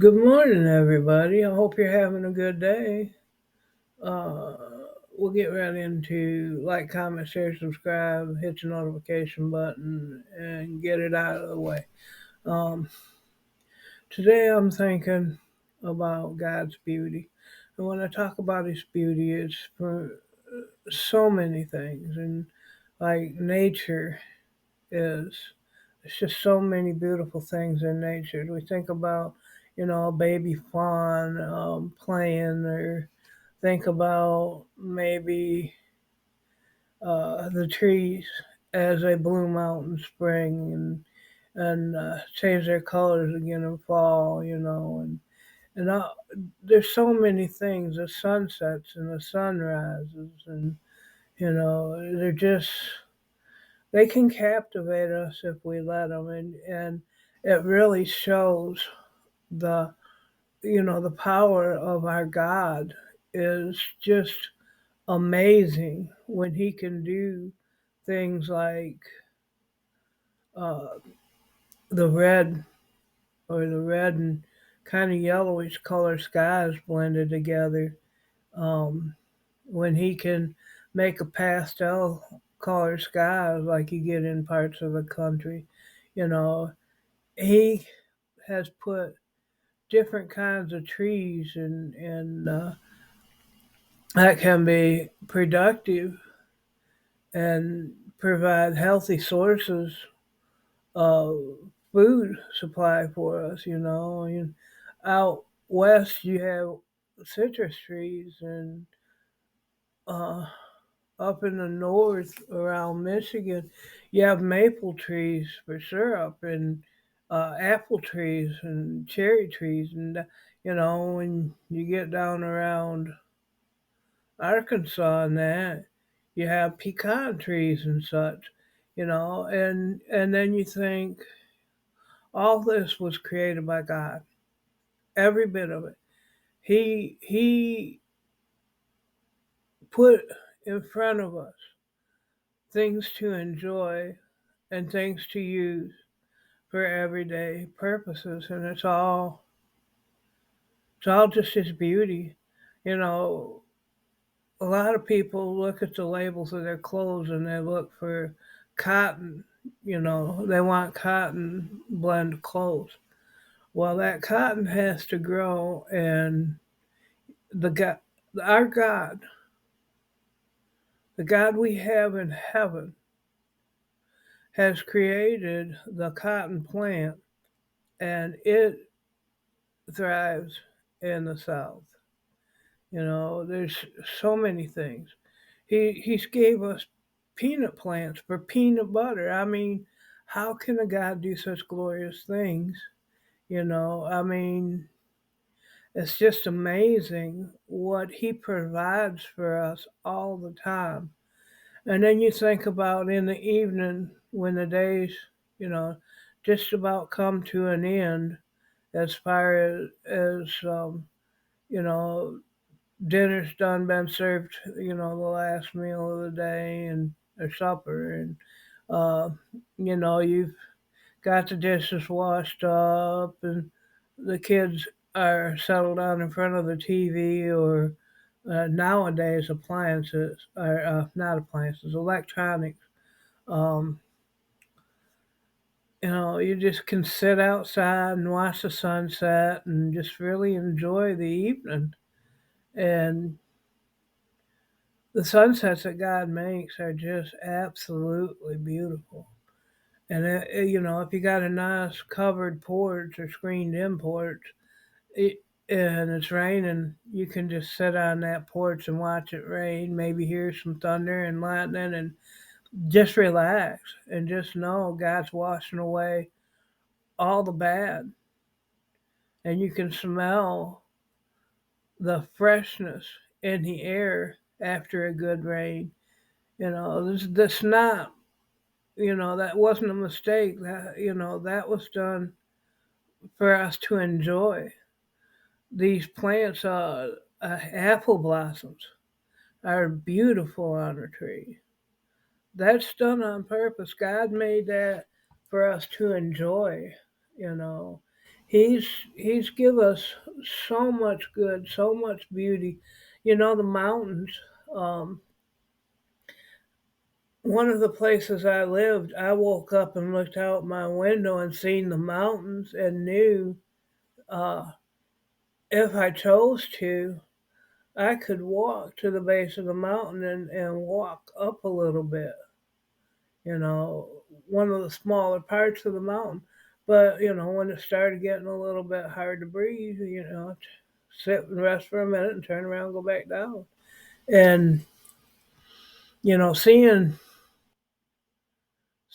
Good morning, everybody. I hope you're having a good day. Uh, we'll get right into like, comment, share, subscribe, hit the notification button, and get it out of the way. Um, Today, I'm thinking about God's beauty. And when I talk about His beauty, it's for so many things. And like nature is. There's just so many beautiful things in nature. We think about, a baby fawn playing, or think about maybe the trees as they bloom out in spring and change their colors again in fall. And there's so many things. The sunsets and the sunrises, and they're just they can captivate us if we let them, and it really shows the the power of our God is just amazing when He can do things like uh, the red the red and kind of yellowish color skies blended together. Um, when He can make a pastel color sky like you get in parts of the country, you know, He has put different kinds of trees and that can be productive and provide healthy sources of food supply for us. And out west you have citrus trees, and uh, up in the north around Michigan, you have maple trees for syrup, and apple trees and cherry trees, and when you get down around Arkansas and that, you have pecan trees and such, and then you think all this was created by God, every bit of it. He put in front of us things to enjoy and things to use for everyday purposes, and it's all just His beauty. You know, a lot of people look at the labels of their clothes and they look for cotton. They want cotton blend clothes. Well, that cotton has to grow, and the God, our God, the God we have in heaven, has created the cotton plant, and it thrives in the South. There's so many things. He's gave us peanut plants for peanut butter. I mean, how can a God do such glorious things? I mean, it's just amazing what He provides for us all the time. And then you think about in the evening when the days, you know, just about come to an end, as far as you know dinner's done, been served, the last meal of the day and or supper, and uh, you've got the dishes washed up, and the kids are settled down in front of the TV, or nowadays appliances, or not appliances, electronics. Um, you just can sit outside and watch the sunset and just really enjoy the evening. And the sunsets that God makes are just absolutely beautiful. And if you got a nice covered porch or screened in porch, and it's raining, you can just sit on that porch and watch it rain. Maybe hear some thunder and lightning, and just relax and just know God's washing away all the bad, and you can smell the freshness in the air after a good rain. This not, that wasn't a mistake. That was done for us to enjoy. These plants, apple blossoms, are beautiful on a tree. That's done on purpose. God made that for us to enjoy. You know, he's give us so much good, so much beauty. You know, the mountains. Um, One of the places I lived, I woke up and looked out my window and seen the mountains and knew uh, if I chose to, I could walk to the base of the mountain and walk up a little bit, you know, one of the smaller parts of the mountain. But, you know, when it started getting a little bit hard to breathe, you know, sit and rest for a minute and turn around and go back down. And, you know, seeing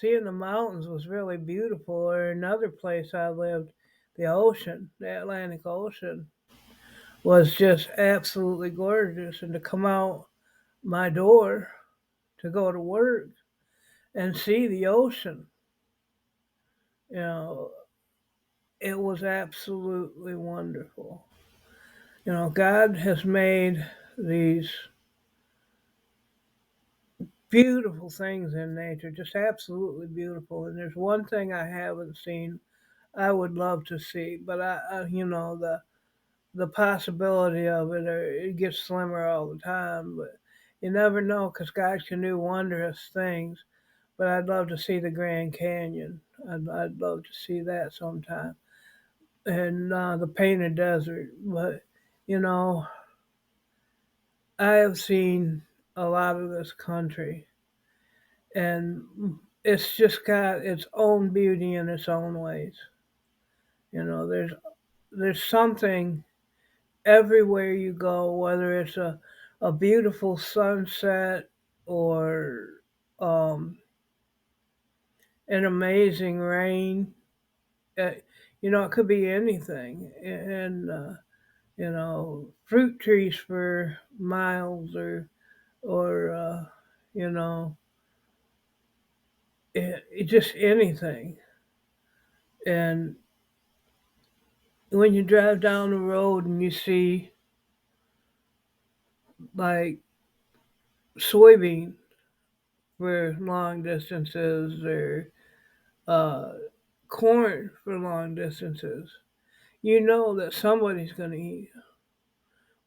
the mountains was really beautiful. Or another place I lived, the ocean, the Atlantic Ocean, was just absolutely gorgeous. And to come out my door to go to work and see the ocean, you know, it was absolutely wonderful. You know, God has made these beautiful things in nature, just absolutely beautiful. And there's one thing I haven't seen I would love to see, but you know, the possibility of it, it gets slimmer all the time. But you never know, because God can do wondrous things. But I'd love to see the Grand Canyon. I'd love to see that sometime, and the Painted Desert. But you know, I have seen a lot of this country, and it's just got its own beauty in its own ways. You know, there's something everywhere you go, whether it's a beautiful sunset or um, an amazing rain. Uh, you know, it could be anything, and you know, fruit trees for miles, or you know, just anything. And when you drive down the road and you see like soybean for long distances, or uh, corn for long distances, you know that somebody's going to eat.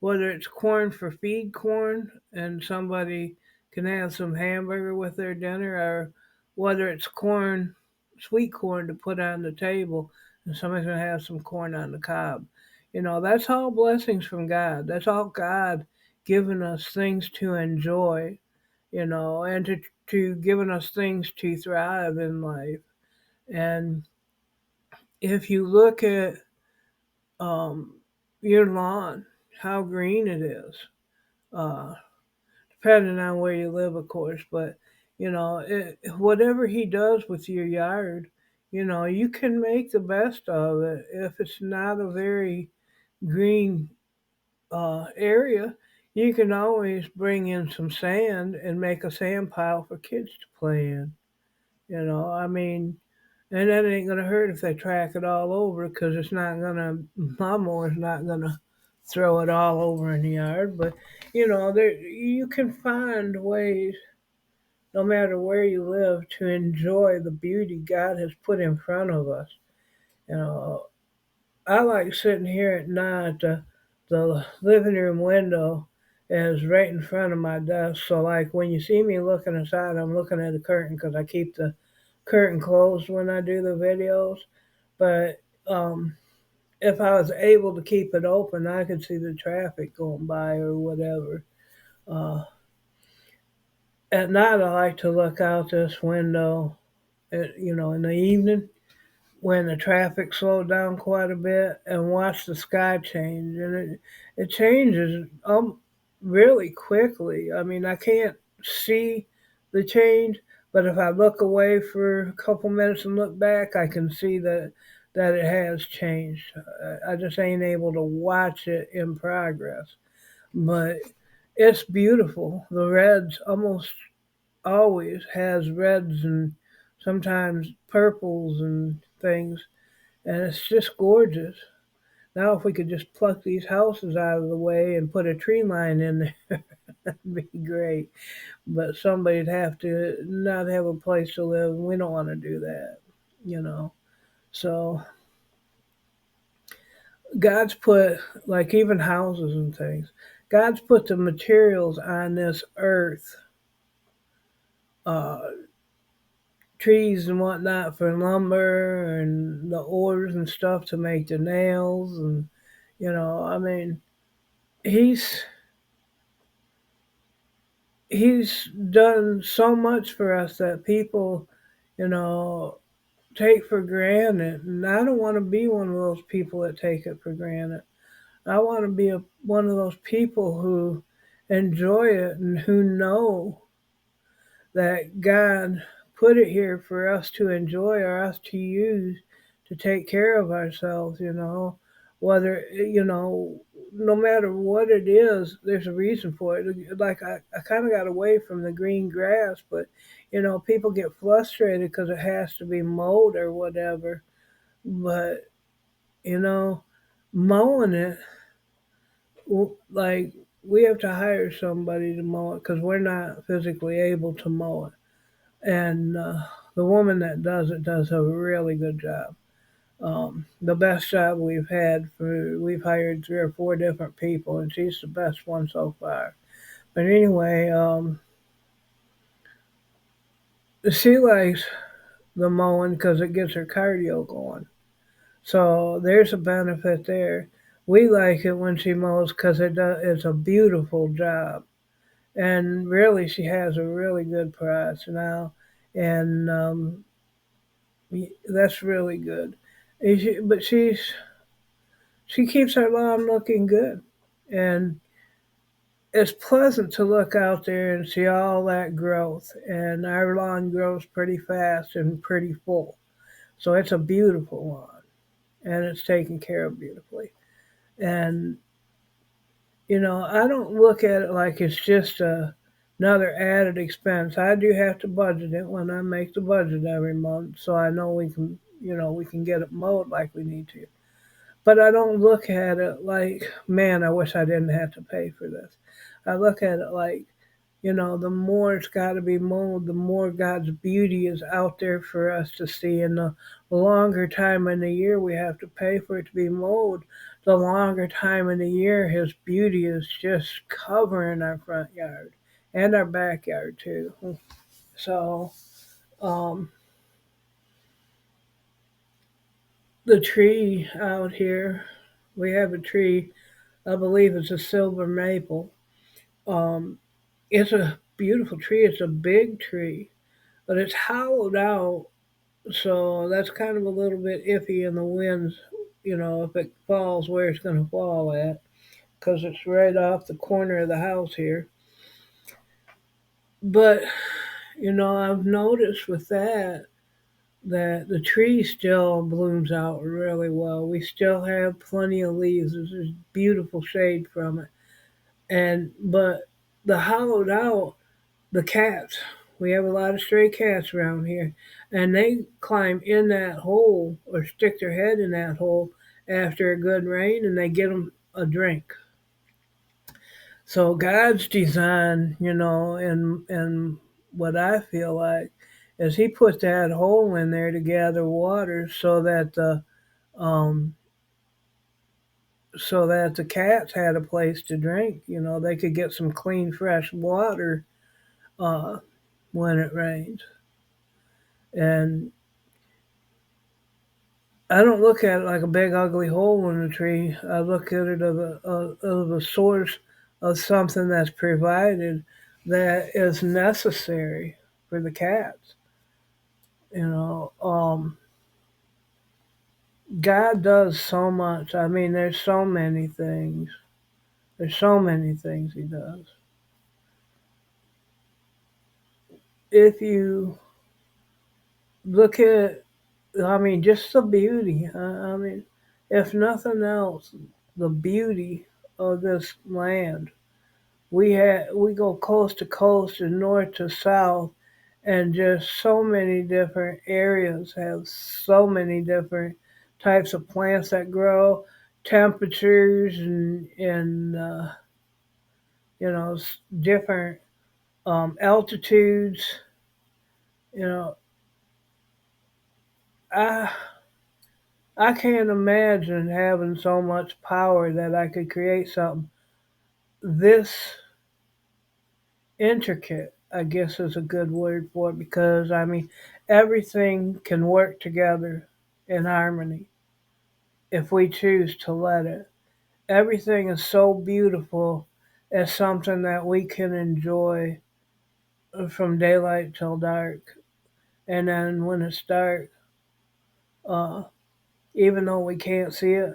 Whether it's corn for feed corn and somebody can have some hamburger with their dinner, or whether it's corn, sweet corn to put on the table and somebody's going to have some corn on the cob. You know, that's all blessings from God. That's all God giving us things to enjoy, you know, and to giving us things to thrive in life. And if you look at um, your lawn, how green it is, uh, depending on where you live, of course. But you know, whatever he does with your yard, you know, you can make the best of it. If it's not a very green area, you can always bring in some sand and make a sand pile for kids to play in. You know, I mean, and that ain't gonna hurt if they track it all over, because it's not gonna, lawnmower's not gonna throw it all over in the yard. But you know, there you can find ways, no matter where you live, to enjoy the beauty God has put in front of us. You know, I like sitting here at night. The living room window is right in front of my desk. So, like, when you see me looking inside, I'm looking at the curtain because I keep the curtain closed when I do the videos. But if I was able to keep it open, I could see the traffic going by or whatever. Uh, at night, I like to look out this window, you know, in the evening when the traffic slowed down quite a bit, and watch the sky change. And it changes really quickly. I mean, I can't see the change, but if I look away for a couple minutes and look back, I can see that it has changed. I just ain't able to watch it in progress. But it's beautiful. The reds almost always has reds and sometimes purples and things, and it's just gorgeous. Now, if we could just pluck these houses out of the way and put a tree line in there, that'd be great. But somebody'd have to not have a place to live, and we don't want to do that, you know. So God's put, like, even houses and things, God's put the materials on this earth, uh, trees and whatnot for lumber and the oars and stuff to make the nails. And, I mean, he's he's done so much for us that people, you know, take for granted. And I don't want to be one of those people that take it for granted. I want to be one of those people who enjoy it and who know that God put it here for us to enjoy or us to use to take care of ourselves, whether, no matter what it is, there's a reason for it. Like, I kind of got away from the green grass, but, people get frustrated because it has to be mowed or whatever. But, you know, mowing it, like, we have to hire somebody to mow it because we're not physically able to mow it. And the woman that does it does a really good job. The best job we've had we've hired three or four different people, and she's the best one so far. But anyway, she likes the mowing because it gets her cardio going. So there's a benefit there. We like it when she mows because it's a beautiful job. And really, she has a really good price now. And that's really good. But she keeps our lawn looking good, and it's pleasant to look out there and see all that growth. And our lawn grows pretty fast and pretty full, so it's a beautiful lawn, and it's taken care of beautifully. And I don't look at it like it's just another added expense. I do have to budget it when I make the budget every month, so I know we can get it mowed like we need to. But I don't look at it like, man, I wish I didn't have to pay for this. I look at it like, the more it's got to be mowed, the more God's beauty is out there for us to see. And the longer time in the year we have to pay for it to be mowed, the longer time in the year His beauty is just covering our front yard and our backyard too. So, um, the tree out here, we have a tree. I believe it's a silver maple. Um, it's a beautiful tree. It's a big tree, but it's hollowed out, so that's kind of a little bit iffy in the winds. If it falls, where it's going to fall at, because it's right off the corner of the house here. But I've noticed with that the tree still blooms out really well. We still have plenty of leaves. There's beautiful shade from it, but the hollowed out, the cats. We have a lot of stray cats around here, and they climb in that hole or stick their head in that hole after a good rain, and they get them a drink. So God's design, and what I feel like is He put that hole in there to gather water um, so that the cats had a place to drink. They could get some clean, fresh water uh, when it rains. And I don't look at it like a big ugly hole in the tree. I look at it of a source of something that's provided that is necessary for the cats. God does so much. I mean, there's so many things. There's so many things He does. If you look at, I mean, just the beauty. I mean, if nothing else, the beauty of this land. We go coast to coast and north to south, and just so many different areas have so many different types of plants that grow, temperatures and different altitudes. You know, I I can't imagine having so much power that I could create something this intricate, I guess is a good word for it, because I mean, everything can work together in harmony if we choose to let it. Everything is so beautiful as something that we can enjoy from daylight till dark. And then when it's dark, uh, even though we can't see it,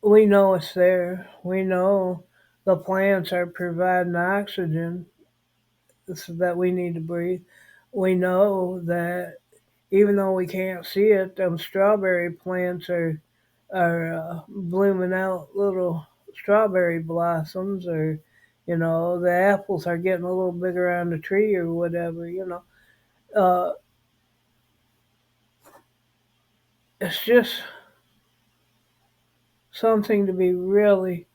we know it's there. We know the plants are providing oxygen so that we need to breathe. We know that even though we can't see it, them strawberry plants are blooming out little strawberry blossoms, or the apples are getting a little bigger on the tree, or whatever. Uh, it's just something to be really,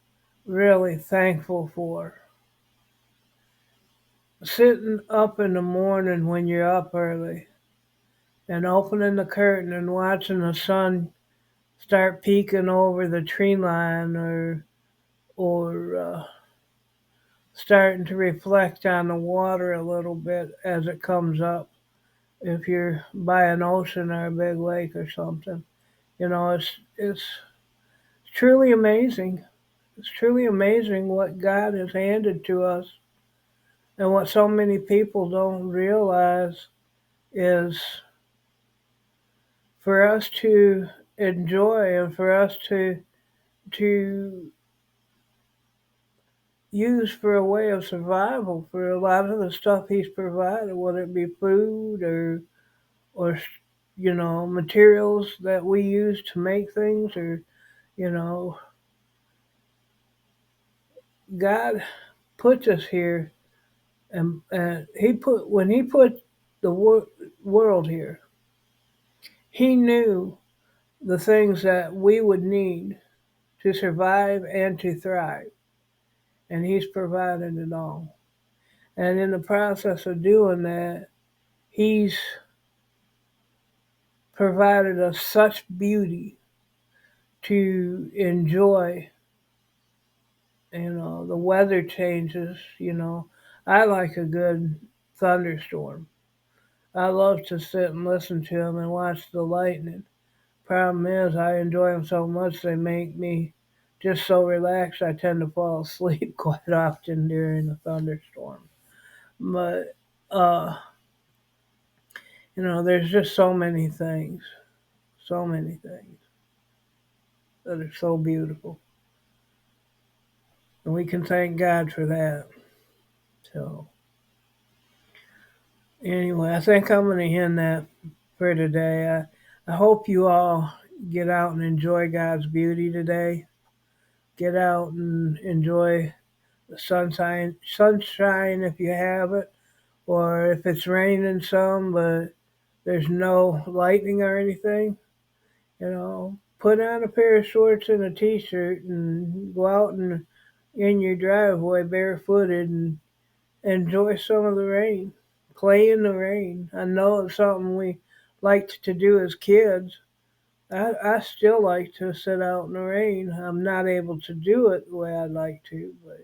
really thankful for. Sitting up in the morning when you're up early and opening the curtain and watching the sun start peeking over the tree line, or starting to reflect on the water a little bit as it comes up. If you're by an ocean or a big lake or something, it's truly amazing. It's truly amazing what God has handed to us, and what so many people don't realize is for us to enjoy, and for us to use for a way of survival for a lot of the stuff He's provided, whether it be food or materials that we use to make things, or you know God puts us here, and He put the world here, He knew the things that we would need to survive and to thrive, and He's provided it all. And in the process of doing that, He's provided us such beauty to enjoy. The weather changes. I like a good thunderstorm. I love to sit and listen to them and watch the lightning. Problem is, I enjoy them so much they make me just so relaxed I tend to fall asleep quite often during a thunderstorm. But there's just so many things that are so beautiful, and we can thank God for that. So anyway, I think I'm going to end that for today. I hope you all get out and enjoy God's beauty today. Get out and enjoy the sunshine if you have it, or if it's raining some, but there's no lightning or anything. Put on a pair of shorts and a t-shirt and go out and in your driveway barefooted and enjoy some of the rain. Play in the rain. I know it's something we liked to do as kids. I still like to sit out in the rain. I'm not able to do it the way I'd like to, but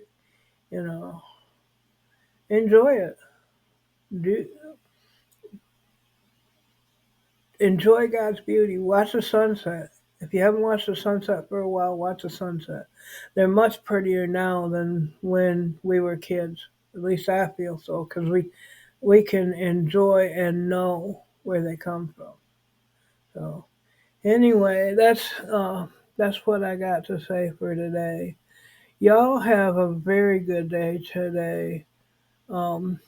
you know, enjoy it. Do enjoy God's beauty. Watch the sunset. If you haven't watched the sunset for a while, watch the sunset. They're much prettier now than when we were kids. At least I feel so, because we can enjoy and know where they come from. So anyway, that's what I got to say for today. Y'all have a very good day today. Um,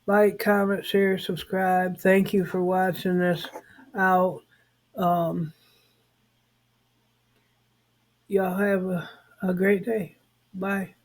like, comment, share, subscribe. Thank you for watching this out. Um, y'all have a great day. Bye.